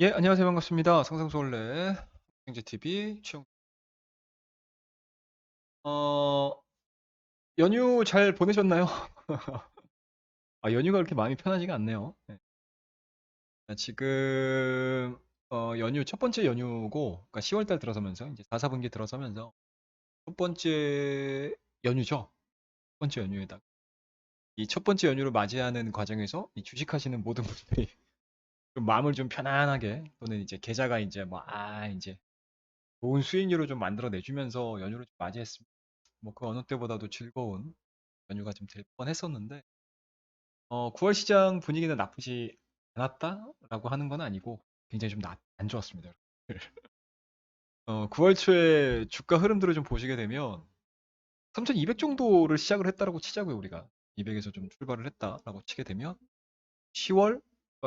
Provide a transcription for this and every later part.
예, 안녕하세요. 반갑습니다. 상상수월래 경제TV 최영. 어, 연휴 잘 보내셨나요? 아, 연휴가 그렇게 마음이 편하지가 않네요. 네. 지금 연휴 첫 번째 연휴고, 그러니까 10월달 들어서면서 이제 4, 4분기 들어서면서 첫 번째 연휴죠. 첫 번째 연휴에다가 이 첫 번째 연휴를 맞이하는 과정에서 이 주식하시는 모든 분들이 좀 마음을 좀 편안하게 또는 이제 계좌가 이제 이제 좋은 수익률을 좀 만들어 내주면서 연휴를 좀 맞이했습니다. 뭐 그 어느 때보다도 즐거운 연휴가 좀 될 뻔했었는데 9월 시장 분위기는 나쁘지 않았다라고 하는 건 아니고 굉장히 좀 안 좋았습니다. 9월 초에 주가 흐름들을 좀 보시게 되면 3,200 정도를 시작을 했다라고 치자고요, 우리가. 200에서 좀 출발을 했다라고 치게 되면 10월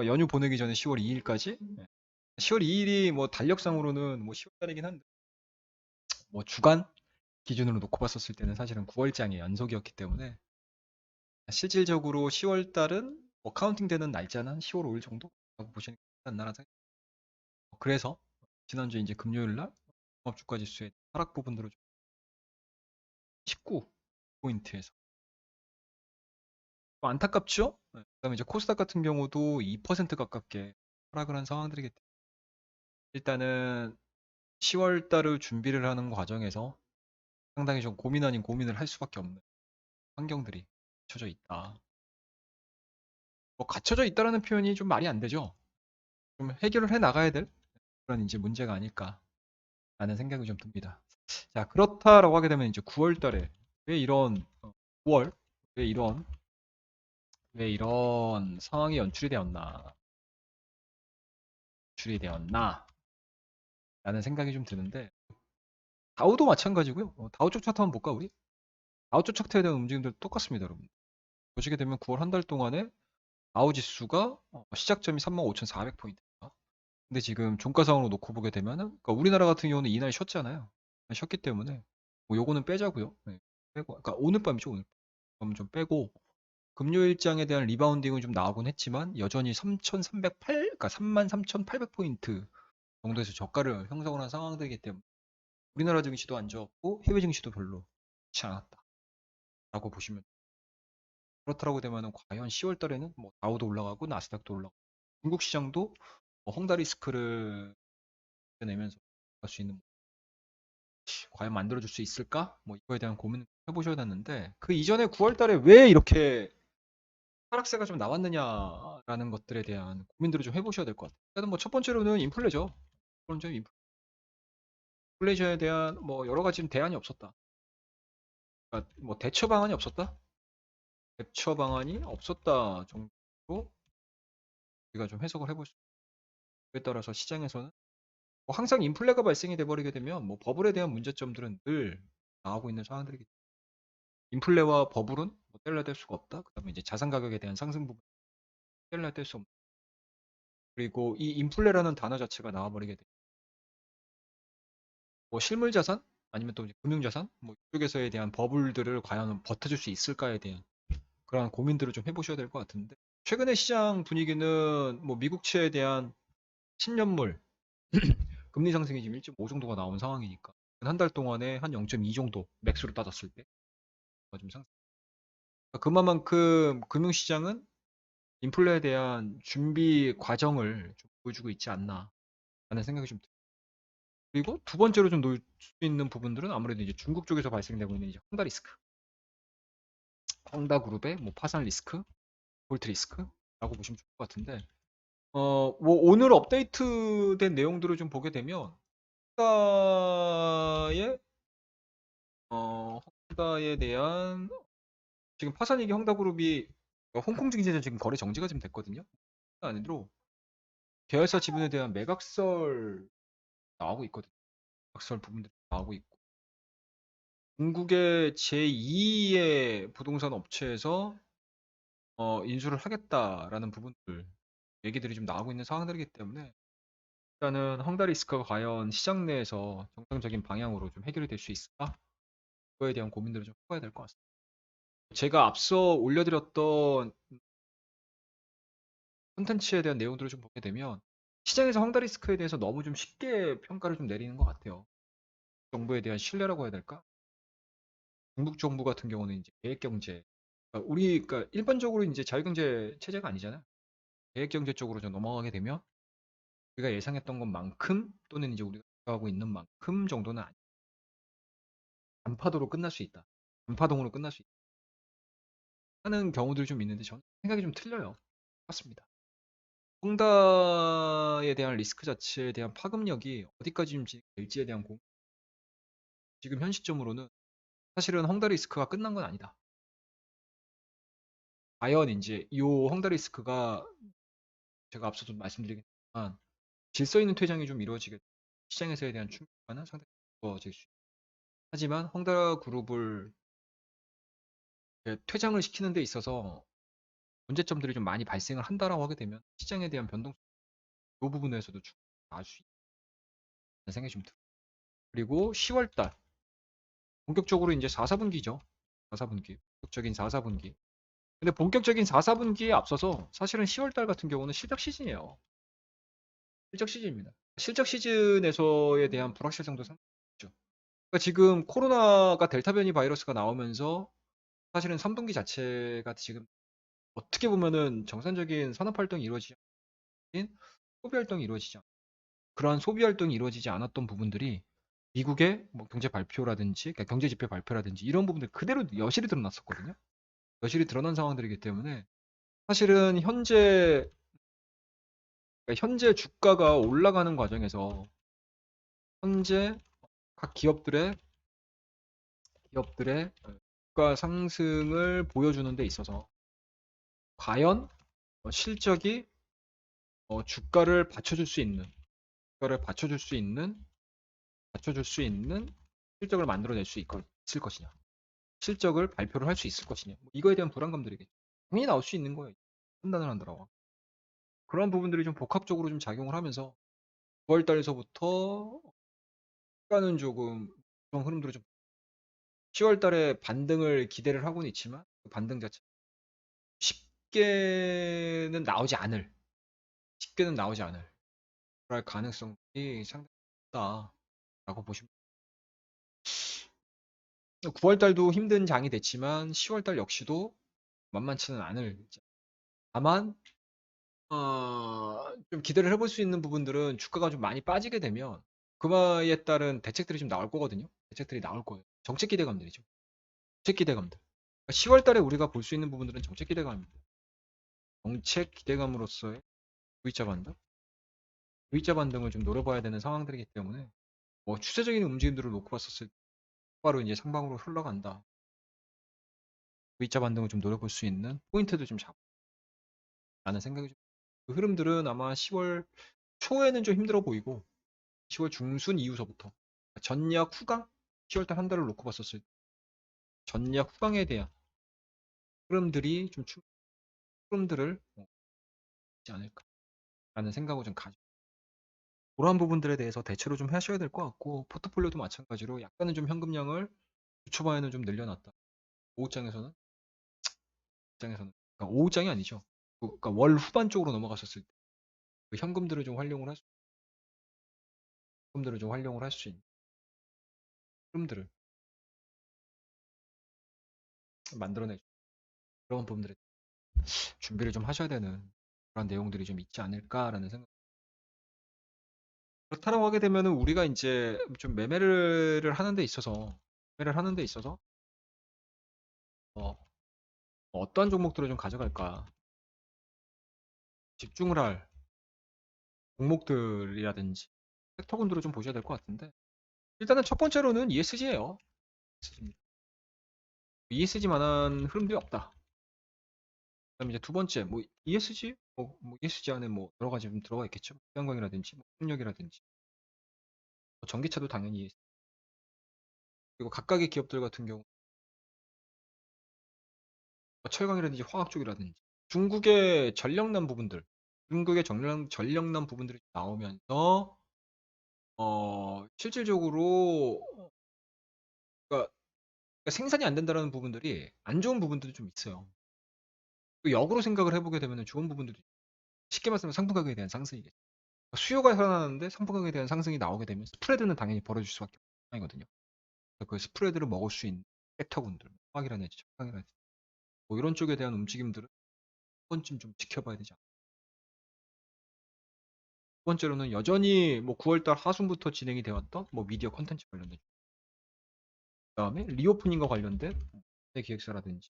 연휴 보내기 전에 10월 2일까지 10월 2일이 뭐 달력상으로는 뭐 10월 달이긴 한데 뭐 주간 기준으로 놓고 봤었을 때는 사실은 9월장의 연속이었기 때문에 실질적으로 10월 달은 뭐 카운팅 되는 날짜는 10월 5일 정도라고 보시는 게 낫지 않나라는 생각. 그래서 지난주 이제 금요일 날 종합주가 지수의 하락 부분들을 19포인트에서 안타깝죠? 네. 그다음에 이제 코스닥 같은 경우도 2% 가깝게 하락을 한 상황들이기 때문에 일단은 10월 달을 준비를 하는 과정에서 상당히 좀 고민 아닌 고민을 할 수밖에 없는 환경들이 갖춰져 있다. 뭐 갖춰져 있다라는 표현이 좀 말이 안 되죠. 좀 해결을 해 나가야 될 그런 이제 문제가 아닐까라는 생각이 좀 듭니다. 자, 그렇다라고 하게 되면 이제 9월 달에 왜 이런 9월 왜 이런 상황이 연출이 되었나 라는 생각이 좀 드는데 다우도 마찬가지고요. 다우 쪽 차트 한번 볼까 우리? 다우 쪽 차트에 대한 움직임들 똑같습니다, 여러분. 보시게 되면 9월 한 달 동안에 다우 지수가 시작점이 35,400포인트입니다. 근데 지금 종가상으로 놓고 보게 되면은 그러니까 우리나라 같은 경우는 이날 쉬었잖아요. 쉬었기 때문에 뭐 요거는 빼자고요. 네, 빼고 그러니까 오늘 밤이죠, 오늘 밤. 좀 빼고 금요일장에 대한 리바운딩은 좀 나오곤 했지만 여전히 3,308, 그러니까 33,800포인트 정도에서 저가를 형성을 한 상황들이기 때문에 우리나라 증시도 안 좋았고 해외 증시도 별로 좋지 않았다라고 보시면 그렇다고 되면은 과연 10월 달에는 뭐 다우도 올라가고 나스닥도 올라가고 중국 시장도 뭐 헝다 리스크를 내면서 갈 수 있는 과연 만들어줄 수 있을까? 뭐 이거에 대한 고민을 해보셔야 되는데 그 이전에 9월 달에 왜 이렇게 하락세가 좀 나왔느냐라는 것들에 대한 고민들을 좀 해보셔야 될 것 같아요. 일단 뭐 첫 번째로는 인플레죠. 첫 번째 인플레이션에 대한 뭐 여러 가지 대안이 없었다. 그러니까 뭐 대처 방안이 없었다. 대처 방안이 없었다 정도로 우리가 좀 해석을 해볼 수. 그에 따라서 시장에서는 뭐 항상 인플레가 발생이 돼버리게 되면 뭐 버블에 대한 문제점들은 늘 나오고 있는 상황들이기 때문에 인플레와 버블은 뭐 뗄래야 뗄 수가 없다. 그다음에 이제 자산 가격에 대한 상승 부분 뗄래야 뗄 수 없다. 그리고 이 인플레라는 단어 자체가 나와버리게 돼. 뭐 실물 자산 아니면 또 이제 금융 자산 뭐 이쪽에서에 대한 버블들을 과연 버텨줄 수 있을까에 대한 그런 고민들을 좀 해보셔야 될 것 같은데 최근의 시장 분위기는 뭐 미국채에 대한 10년물 금리 상승이 지금 1.5 정도가 나온 상황이니까 한 달 동안에 한 0.2 정도 맥스로 따졌을 때 좀 상승. 그만큼 금융시장은 인플레에 대한 준비 과정을 좀 보여주고 있지 않나 라는 생각이 좀 들어요. 그리고 두 번째로 좀 놓을 수 있는 부분들은 아무래도 이제 중국 쪽에서 발생되고 있는 이제 헝다 리스크, 헝다 그룹의 뭐 파산 리스크, 폴트 리스크라고 보시면 좋을 것 같은데, 뭐 오늘 업데이트된 내용들을 좀 보게 되면 헝다의 헝다에 대한 지금 파산이기 헝다 그룹이 홍콩 증시에서 지금 거래 정지가 좀 됐거든요. 아니로 계열사 지분에 대한 매각설 나오고 있거든요. 매각설 부분들이 나오고 있고 중국의 제2의 부동산 업체에서 인수를 하겠다라는 부분들 얘기들이 좀 나오고 있는 상황들이기 때문에 일단은 헝다 리스크가 과연 시장 내에서 정상적인 방향으로 좀 해결이 될 수 있을까? 그거에 대한 고민들을 좀 해봐야 될 것 같습니다. 제가 앞서 올려드렸던 콘텐츠에 대한 내용들을 좀 보게 되면 시장에서 헝다리스크에 대해서 너무 좀 쉽게 평가를 좀 내리는 것 같아요. 정부에 대한 신뢰라고 해야 될까? 중국 정부 같은 경우는 이제 계획경제, 그러니까 일반적으로 이제 자유경제 체제가 아니잖아요. 계획경제 쪽으로 좀 넘어가게 되면 우리가 예상했던 것만큼 또는 이제 우리가 하고 있는 만큼 정도는 단파도로 끝날 수 있다. 단파동으로 끝날 수 있다. 하는 경우들이 좀 있는데 저는 생각이 좀 틀려요. 맞습니다. 헝다에 대한 리스크 자체에 대한 파급력이 어디까지 좀 될지에 대한 지금 현 시점으로는 사실은 헝다 리스크가 끝난 건 아니다. 과연 이제 이 헝다 리스크가 제가 앞서도 말씀드리긴 했지만 질서 있는 퇴장이 좀 이루어지게 시장에서에 대한 충격과는 상당히 적어질 수 있다. 하지만 헝다 그룹을 퇴장을 시키는 데 있어서 문제점들이 좀 많이 발생을 한다라고 하게 되면 시장에 대한 변동성 이 부분에서도 충분히 나을 수 있다는 생각이 좀 들어요. 그리고 10월 달 본격적으로 이제 4, 4분기죠. 4, 4분기. 본격적인 4, 4분기. 근데 본격적인 4, 4분기에 앞서서 사실은 10월 달 같은 경우는 실적 시즌이에요. 실적 시즌입니다. 실적 시즌에서에 대한 불확실성도 상당히 있죠. 그러니까 지금 코로나가 델타 변이 바이러스가 나오면서 사실은 3분기 자체가 지금 어떻게 보면은 정상적인 산업 활동이 이루어지지 않은 소비 활동이 이루어지지 않 그러한 소비 활동이 이루어지지 않았던 부분들이 미국의 뭐 경제 발표라든지 그러니까 경제 지표 발표라든지 이런 부분들 그대로 여실히 드러났었거든요. 여실히 드러난 상황들이기 때문에 사실은 현재 주가가 올라가는 과정에서 현재 각 기업들의 주가 상승을 보여주는 데 있어서 과연 실적이 주가를 받쳐줄 수 있는 주가를 받쳐줄 수 있는 실적을 만들어낼 수 있을 것이냐 실적을 발표를 할 수 있을 것이냐 뭐 이거에 대한 불안감들이겠죠. 당연히 나올 수 있는 거예요. 판단을 한다라고 그런 부분들이 좀 복합적으로 좀 작용을 하면서 9월 달에서부터 주가는 조금 그런 흐름들이 좀 10월 달에 반등을 기대를 하고는 있지만 그 반등 자체 쉽게는 나오지 않을 쉽게는 나오지 않을 그럴 가능성이 상당히 높다라고 보시면 9월 달도 힘든 장이 됐지만 10월 달 역시도 만만치는 않을 다만 좀 기대를 해볼 수 있는 부분들은 주가가 좀 많이 빠지게 되면 그에 따른 대책들이 좀 나올 거거든요. 대책들이 나올 거예요. 정책 기대감들이죠. 정책 기대감들. 10월 달에 우리가 볼 수 있는 부분들은 정책 기대감입니다. 정책 기대감으로서의 V자 반등, V자 반등을 좀 노려봐야 되는 상황들이기 때문에 뭐 추세적인 움직임들을 놓고 봤었을 때 바로 이제 상방으로 흘러간다. V자 반등을 좀 노려볼 수 있는 포인트도 좀 잡라는 생각이 그 흐름들은 아마 10월 초에는 좀 힘들어 보이고 10월 중순 이후서부터 전략 후강 10월달 한 달을 놓고 봤었을 때 전략 후강에 대한 흐름들이 좀 흐름들을 있지 않을까라는 생각을 좀 가지고 그러한 부분들에 대해서 대체로 좀 하셔야 될 것 같고 포트폴리오도 마찬가지로 약간은 좀 현금량을 초반에는 좀 늘려놨다. 오후장에서는 그러니까 오후장이 아니죠. 그러니까 월 후반 쪽으로 넘어갔었을 때 그 현금들을 좀 활용을 할 수 있는 흐름들을 만들어내 그런 부분들에 준비를 좀 하셔야 되는 그런 내용들이 좀 있지 않을까라는 생각. 그렇다고 하게 되면은 우리가 이제 좀 매매를 하는 데 있어서 어, 어떤 종목들을 좀 가져갈까 집중을 할 종목들이라든지 섹터군들을 좀 보셔야 될 것 같은데 일단은 첫 번째로는 ESG예요. ESG만한 흐름들이 없다. 그다음에 이제 두 번째 뭐 ESG 뭐 ESG 안에 뭐 여러 가지 좀 들어가 있겠죠. 태양광이라든지 뭐 풍력이라든지 뭐 전기차도 당연히 ESG. 그리고 각각의 기업들 같은 경우 뭐 철강이라든지 화학 쪽이라든지 중국의 전력난 부분들이 나오면서 실질적으로 그러니까 생산이 안 된다는 부분들이 안 좋은 부분들도 좀 있어요. 또 역으로 생각을 해보게 되면 좋은 부분들이 쉽게 말하면 상품 가격에 대한 상승이겠죠. 수요가 살아나는데 상품가격에 대한 상승이 나오게 되면 스프레드는 당연히 벌어질 수밖에 없는 거거든요. 그 스프레드를 먹을 수 있는 섹터군들, 화학이라든지 철강이라든지 뭐 이런 쪽에 대한 움직임들은 한 번쯤 좀 지켜봐야 되지 않나. 두 번째로는 여전히 뭐 9월달 하순부터 진행이 되었던 뭐 미디어 컨텐츠 관련된, 그다음에 리오프닝과 관련된 뭐 기획사라든지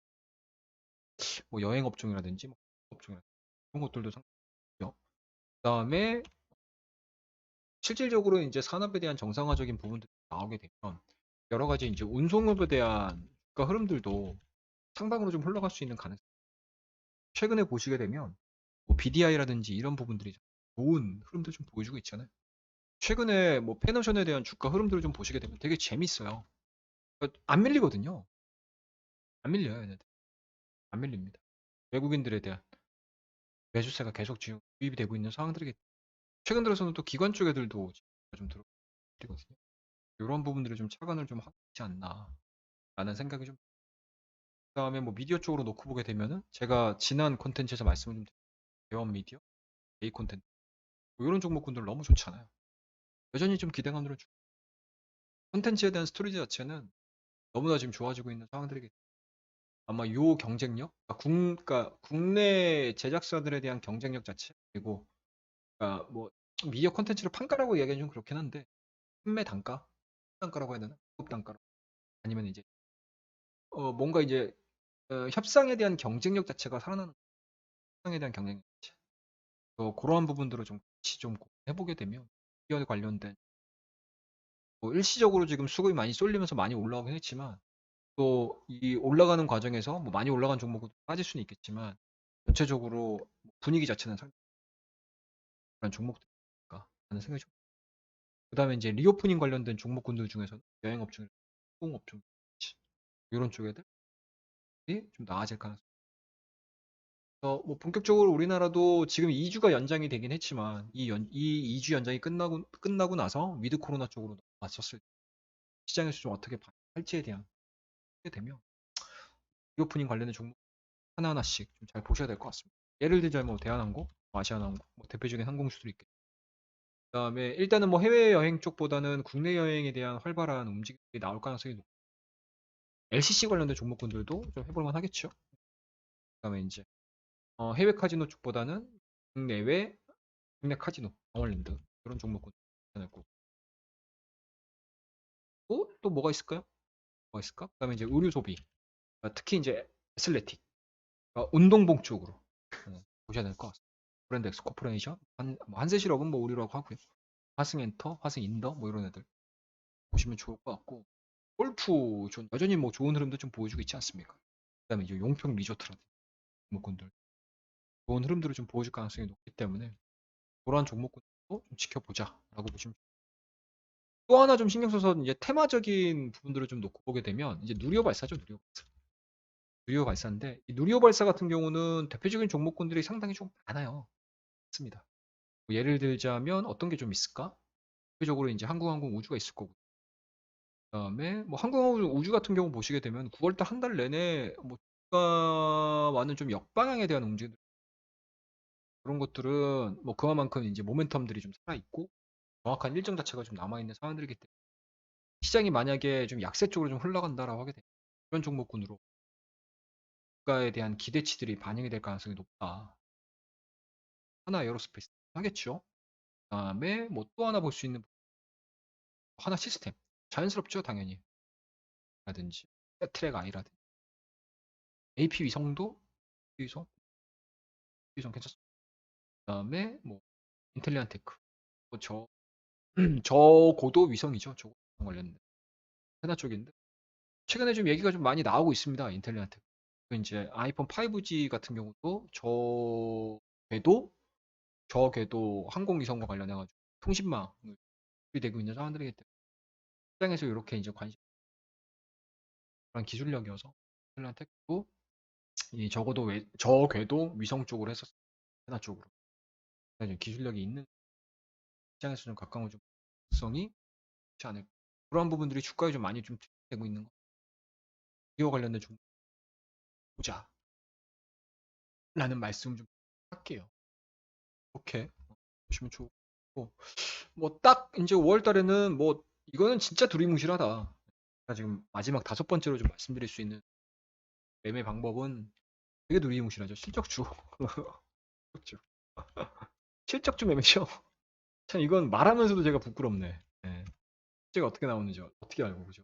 뭐 여행 업종이라든지 뭐 업종이라든지 그런 것들도 상당히요. 그다음에 실질적으로 이제 산업에 대한 정상화적인 부분들이 나오게 되면 여러 가지 이제 운송업에 대한 주가 흐름들도 상방으로 좀 흘러갈 수 있는 가능성이, 최근에 보시게 되면 뭐 BDI라든지 이런 부분들이 좋은 흐름들 좀 보여주고 있잖아요. 최근에 뭐 페노션에 대한 주가 흐름들을 좀 보시게 되면 되게 재밌어요. 그러니까 안 밀리거든요. 안 밀려요, 얘네들. 안 밀립니다. 외국인들에 대한 매수세가 계속 지금 유입이 되고 있는 상황들이기 때문에 최근 들어서는 또 기관 쪽 애들도 좀 들어오거든요. 이런 부분들을 좀 차관을 좀 하고 있지 않나라는 생각이 좀. 그다음에 뭐 미디어 쪽으로 놓고 보게 되면은 제가 지난 콘텐츠에서 말씀을 좀 대원 미디어, A 콘텐츠 뭐 이런 종목군들 너무 좋잖아요. 여전히 좀 기대감들을 주고 콘텐츠에 대한 스토리지 자체는 너무나 지금 좋아지고 있는 상황들이기 때문에 아마 요 경쟁력, 그러니까 국내 제작사들에 대한 경쟁력 자체, 그리고 그러니까 뭐 미디어 콘텐츠를 판가라고 이야기하면 좀 그렇긴 한데 판매 단가, 단가라고 해야 되나? 공급 단가로 아니면 이제 뭔가 이제 협상에 대한 경쟁력 자체가 살아나는, 협상에 대한 경쟁력 자체. 그러한 부분들을 좀 같이 좀 해보게 되면 미디어 관련된 뭐 일시적으로 지금 수급이 많이 쏠리면서 많이 올라오긴 했지만 또 이 올라가는 과정에서 뭐 많이 올라간 종목은 빠질 수는 있겠지만 전체적으로 분위기 자체는 그런 종목들일까 하는 생각이 좀. 그다음에 이제 리오프닝 관련된 종목군들 중에서는 여행업종, 항공업종 이런 쪽애들이 좀 나아질 가능성이. 뭐 본격적으로 우리나라도 지금 2주가 연장이 되긴 했지만 이 2주 연장이 끝나고 나서 위드 코로나 쪽으로 왔었을 때 시장에서 좀 어떻게 할지에 대한 하게 되면 리오프닝 관련된 종목 하나하나씩 좀 잘 보셔야 될 것 같습니다. 예를 들자면 뭐 대한항공, 뭐 아시아나항공, 뭐 대표적인 항공주들이 있겠죠. 그다음에 일단은 뭐 해외여행 쪽보다는 국내 여행에 대한 활발한 움직임이 나올 가능성이 높고 LCC 관련된 종목군들도 좀 해볼만 하겠죠. 그다음에 이제 해외 카지노 쪽보다는 국내외 국내 카지노, 어월랜드 그런 종목군 괜찮을 거고 또 뭐가 있을까요? 뭐가 있을까? 그다음에 이제 의류 소비, 특히 이제 애슬레틱, 운동복 쪽으로 보셔야 될 것 같습니다. 브랜드 엑스 코퍼레이션, 뭐 한세실업은 뭐 의류라고 하고요. 화승엔터, 화승인더 뭐 이런 애들 보시면 좋을 것 같고 골프 좀 여전히 뭐 좋은 흐름도 좀 보여주고 있지 않습니까? 그다음에 이제 용평 리조트라든지 종목군들 좋은 흐름들을 좀 보여줄 가능성이 높기 때문에 그러한 종목군도 좀 지켜보자라고 보시면. 또 하나 좀 신경 써서 이제 테마적인 부분들을 좀 놓고 보게 되면 이제 누리호 발사죠, 누리호 발사. 누리호 발사인데 이 누리호 발사 같은 경우는 대표적인 종목군들이 상당히 좀 많아요. 맞습니다. 뭐 예를 들자면 어떤 게 좀 있을까? 대표적으로 이제 한국항공 우주가 있을 거고, 그다음에 뭐 한국항공 우주 같은 경우 보시게 되면 9월달 한 달 내내 뭐 주가와는 좀 역방향에 대한 움직임, 그런 것들은 뭐 그만큼 이제 모멘텀들이 좀 살아 있고 정확한 일정 자체가 좀 남아 있는 상황들이기 때문에 시장이 만약에 좀 약세 쪽으로 좀 흘러간다라고 하게 되면 이런 종목군으로 주가에 대한 기대치들이 반영이 될 가능성이 높다. 하나 에어로스페이스 하겠죠. 그다음에 뭐 또 하나 볼 수 있는 하나 시스템 자연스럽죠, 당연히. 라든지 트랙 아이라든지 AP 위성도 위성 위성 괜찮습니다. 그다음에 뭐 인텔리안 테크 뭐저 저고도 위성이죠. 저고도 관련된 하나 쪽인데 최근에 좀 얘기가 좀 많이 나오고 있습니다. 인텔리안 테크. 이제 아이폰 5G 같은 경우도 저 궤도 항공위성과 관련해가지고 통신망을 되고 있는 상황들이기 때문에 시장에서 이렇게 이제 관심 그런 기술력이어서 인텔리안 테크도 이 적어도 저궤도 위성 쪽으로 했었어요. 하나 쪽으로 기술력이 있는 시장에서 좀 가까운 좀 성이 좋지 않을까. 그런 부분들이 주가에 좀 많이 좀 되고 있는 거. 이와 관련된 좀 보자라는 말씀 좀 할게요. 이렇게 보시면 좋고. 뭐 딱 이제 5월 달에는 뭐 이거는 진짜 두리뭉실하다. 제가 지금 마지막 다섯 번째로 좀 말씀드릴 수 있는 매매 방법은 되게 두리뭉실하죠. 실적주. 실적주. 실적주 매매죠. 참 이건 말하면서도 제가 부끄럽네. 예. 실제가 어떻게 나오는지 어떻게 알고 그죠?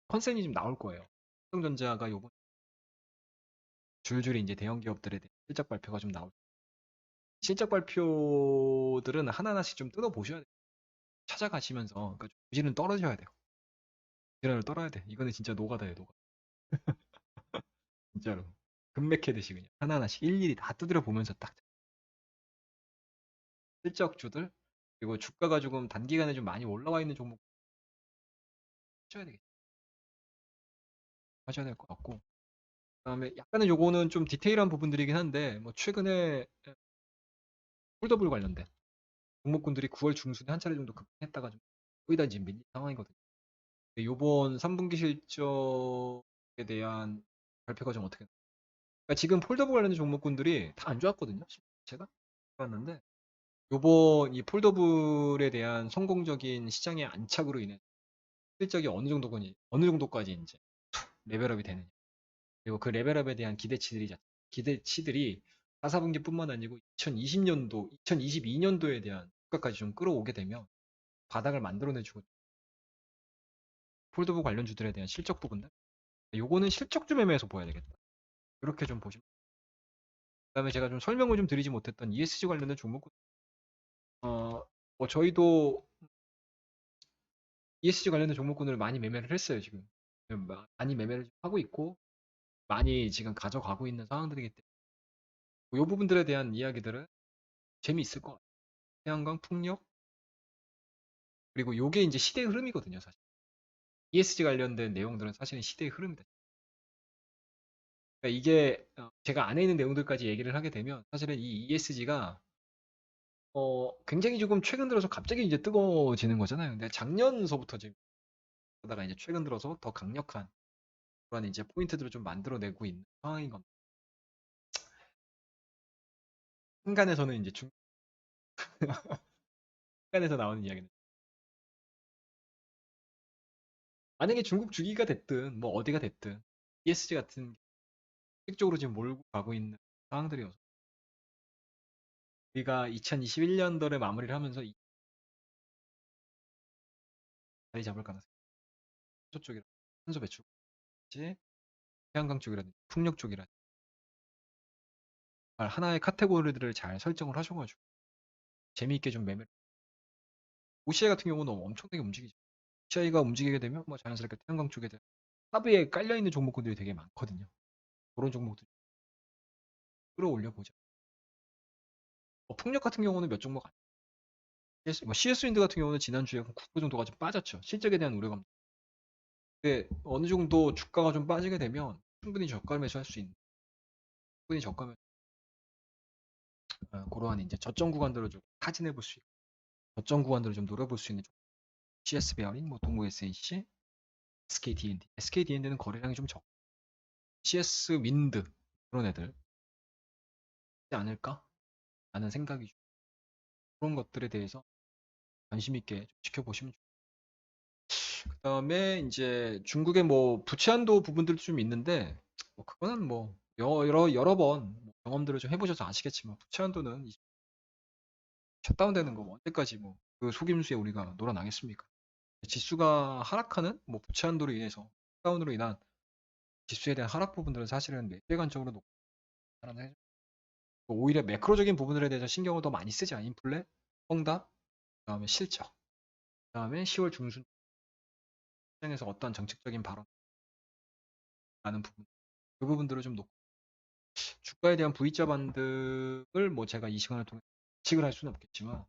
컨센이 좀 나올 거예요. 삼성전자가 요번 줄줄이 이제 대형 기업들에 대한 실적 발표가 좀 나올. 실적 발표들은 하나하나씩 좀 뜯어보셔야 돼요. 찾아가시면서 그러니까 좀 부지는 떨어져야 돼요. 부지런을 떨어야 돼. 이거는 진짜 노가다예요, 노가. 진짜로. 금맥해듯이 그냥 하나하나씩 일일이 다 두드려 보면서 딱 실적주들 그리고 주가가 조금 단기간에 좀 많이 올라와 있는 종목 하셔야 되겠죠. 하셔야 될 것 같고. 그다음에 약간은 요거는 좀 디테일한 부분들이긴 한데 뭐 최근에 폴더블 관련된 종목군들이 9월 중순에 한 차례 정도 급했다가 좀 거의 다 지금 밀린 상황이거든요. 근데 요번 3분기 실적에 대한 발표가 좀 어떻게 그러니까 지금 폴더블 관련된 종목군들이 다 안 좋았거든요. 제가 좋았는데 요번 이 폴더블에 대한 성공적인 시장의 안착으로 인해 실적이 어느 정도까지 이제 레벨업이 되느냐. 그리고 그 레벨업에 대한 기대치들이 4, 4분기뿐만 아니고 2020년도, 2022년도에 대한 효과까지 좀 끌어오게 되면 바닥을 만들어내주고 폴더블 관련주들에 대한 실적 부분들 요거는 실적주 매매에서 보여야 되겠다. 이렇게 좀 보시면 그다음에 제가 좀 설명을 좀 드리지 못했던 ESG 관련된 종목 뭐 저희도 ESG 관련된 종목군을 많이 매매를 했어요 지금 많이 매매를 하고 있고 많이 지금 가져가고 있는 상황들이기 때문에 이 부분들에 대한 이야기들은 재미있을 것 같아요. 태양광, 풍력 그리고 요게 이제 시대의 흐름이거든요 사실 ESG 관련된 내용들은 사실은 시대의 흐름이다. 그러니까 이게 제가 안에 있는 내용들까지 얘기를 하게 되면 사실은 이 ESG가 굉장히 조금 최근 들어서 갑자기 이제 뜨거워지는 거잖아요. 근데 작년서부터 지금 하다가 이제 최근 들어서 더 강력한 그런 이제 포인트들을 좀 만들어내고 있는 상황인 겁니다. 한간에서는 이제 중간에서 나오는 이야기는 만약에 중국 주기가 됐든 뭐 어디가 됐든 ESG 같은 쪽으로 지금 몰고 가고 있는 상황들이어서 우리가 2021년도를 마무리를 하면서 자리 잡을 가능성이 탄소 쪽이라든지 탄소 배출지 태양광 쪽이라든지 풍력 쪽이라든지 하나의 카테고리들을 잘 설정을 하셔가지고 재미있게 좀 매매를 OCI 같은 경우는 엄청나게 움직이죠. OCI가 움직이게 되면 뭐 자연스럽게 태양광 쪽에 대한 하부에 깔려있는 종목군들이 되게 많거든요. 그런 종목들 끌어올려 보자. 풍력 같은 경우는 몇 종목 CS 윈드 같은 경우는 지난주에 9% 정도가 좀 빠졌죠. 실적에 대한 우려감. 근데 어느 정도 주가가 좀 빠지게 되면 충분히 저가 매수할 수 있는 충분히 저가 매수 그러한 이제 저점 구간들을 좀 타진해 볼 수 있고 저점 구간들을 좀 노려볼 수 있는 CS 베어링, 뭐 동구 SAC, SKDND. SKDND는 거래량이 좀 적. CS 윈드 그런 애들 있지 않을까? 라는 생각이 그런 것들에 대해서 관심 있게 좀 지켜보시면 좋겠습니다. 그다음에 이제 중국의 뭐 부채 한도 부분들도 좀 있는데 뭐 그거는 뭐 여러 번 경험들을 좀 해보셔서 아시겠지만 부채 한도는 셧다운되는 거 뭐 언제까지 뭐 그 속임수에 우리가 놀아나겠습니까? 지수가 하락하는 뭐 부채 한도로 인해서 셧다운으로 인한 지수에 대한 하락 부분들은 사실은 매매 관점으로 놓고 사람들 오히려 매크로적인 부분들에 대해서 신경을 더 많이 쓰자 인플레, 펑다, 그다음에 실적, 그다음에 10월 중순 시장에서 어떤 정책적인 발언 라는 부분 그 부분들을 좀 놓고 주가에 대한 V자 반등을 뭐 제가 이 시간을 통해 예측을 할 수는 없겠지만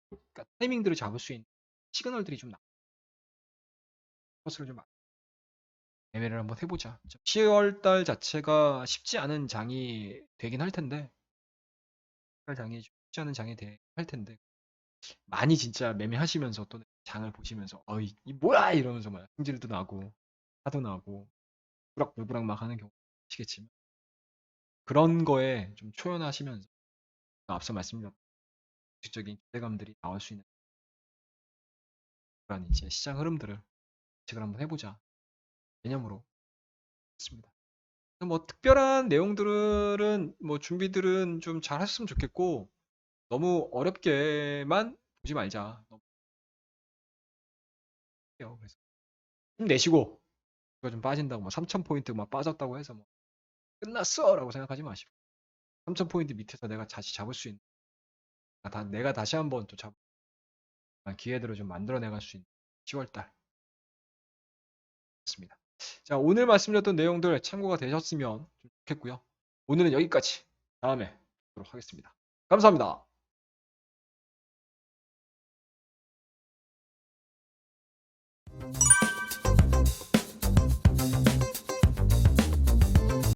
그러니까 타이밍들을 잡을 수 있는 시그널들이 좀 나와 것을 좀 매매를 한번 해보자. 10월 달 자체가 쉽지 않은 장이 되긴 할 텐데 10월 장이 쉽지 않은 장이 할 텐데 많이 진짜 매매하시면서 또 장을 보시면서 어이 이 뭐야 이러면서 막 승질도 나고 화도 나고 부락불부락 막 하는 경우 아시겠지만 그런 거에 좀 초연하시면서 앞서 말씀드렸던 공식적인 기대감들이 나올 수 있는 그런 이제 시장 흐름들을 예측을 한번 해보자 개념으로 했습니다. 뭐 특별한 내용들은 뭐 준비들은 좀 잘 했으면 좋겠고 너무 어렵게만 보지 말자. 너무 어려워요. 그래서 힘내시고 이거 좀 빠진다고 뭐 3,000포인트 막 빠졌다고 해서 뭐 끝났어라고 생각하지 마시고 3,000포인트 밑에서 내가 다시 잡을 수 있는 내가 다시 한번 또 기회들을 좀 만들어내갈 수 있는 10월달 습니다. 자, 오늘 말씀드렸던 내용들 참고가 되셨으면 좋겠고요. 오늘은 여기까지. 다음에 뵙도록 하겠습니다. 감사합니다.